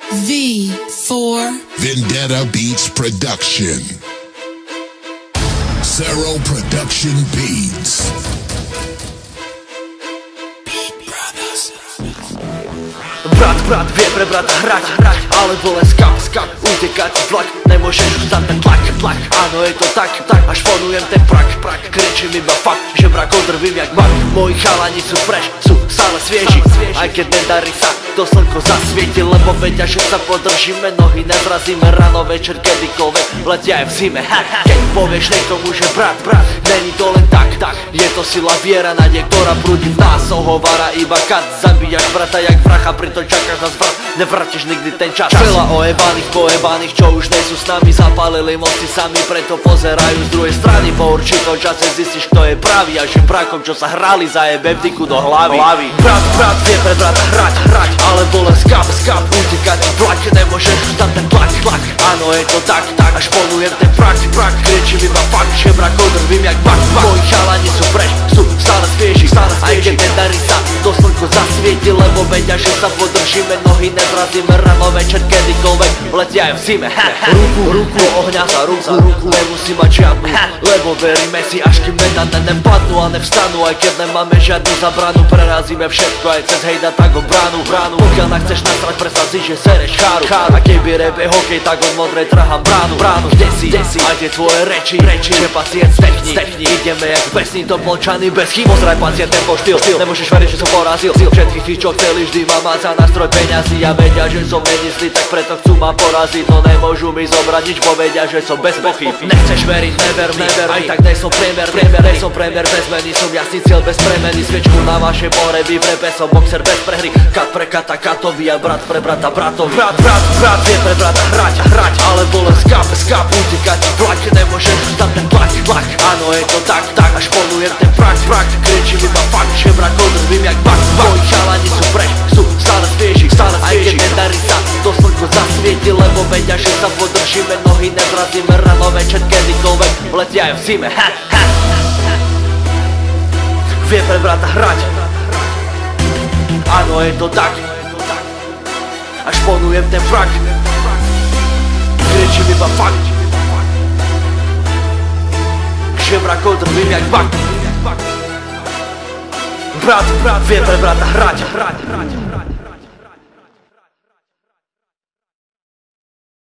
V4 Vendetta Beats Production. Zero Production Beats. Brat vie pre brata hrať, alebo len skap, utekať vlak. Nemôžeš ustať ten tlak, áno je to tak, až fonujem ten prak. Kričím iba fakt, že brak odrvím jak mak. Moji chalani sú fresh, sú stále svieži, aj keď nedarí sa, to slnko zasvieti. Lebo vedia, že sa podržíme, nohy nezrazíme. Ráno, večer, kedykoľvek, letia aj v zime. Keď povieš niekomu, že brat, není to len tak, je to sila, viera, nádej, ktorá prúdi v nás. Ohovára iba kat, zabíjaš brata jak vracha, pritom čakáš na zvrat, nevrátiš nikdy ten čas. Veľa pojebaných, čo už nie sú s nami, zapálili moci sami, preto pozerajú z druhej strany. Po určitom čase zistíš, kto je pravý, a že brakom, čo sa hrali, zajebe vdyku do hlavy. Brat vie pre brata hrať, alebo len skap, utekať vlak. Nemôžeš ustať ten tlak, áno je to tak, až ponujem ten prak. Kričím iba fakt, že brak odrvím jak mak. Moji chalani sú fresh, sú stále svieži, aj keď nedarí sa, to slnko zasvieti. Lebo vedia, že sa podržíme, nohy nezrazíme. Ráno, večer, kedykoľvek, letia aj v zime. Ruku ohňa za ruku, nemusí mať žiadnu, lebo veríme si, až kým nepadnú a nevstanú. Aj keď nemáme žiadnu zabranu, prerazíme všetko aj cez hejda, tak o bránu. Pokiaľ nachceš nasrať, predstav si, že sereš cháru. A keby rap je hokej, tak od modrej trhám bránu. Kde si, aj tie tvoje reči, že pacient stechni. Ideme jak pesní, to polčaný bez chyb. Pozraj pacient, tempo, štýl, nemôžeš veriť, že som porazil všetkých tých, čo chceli vždy ma mať za nástroj peňazí. A vedia, že som nenízly, tak preto chcú ma poraziť. No nemôžu mi zobrať nič, povedia, že som bez pochyb. Nechceš veriť, never mi, aj tak nej som priemer, som priemer bez meny. Som jasný cieľ bez premeny, sviečku na vaše poreby. V repe som boxer bez prehry, kat pre kata katovi a brat pre brata bratovi. Brat vie pre brata hrať, alebo len skap, utekať vlak. Nemôžeš ustať ten tlak, áno je to tak, až ponujem ten prak. Kričím iba fakt, že brak odrvím jak mak. Moji chalani sú fresh, sú stále svieži, aj keď nedarí sa, to slnko zasvieti. Lebo vedia, že sa podržíme, nohy nezrazíme. Ráno, večer, kedykoľvek, letia aj v zime. Vie pre brata hrať, áno je to tak, až ponujem ten prak. Kričím iba fakt, že brak odrvím jak mak. Brat vie pre brata hrať.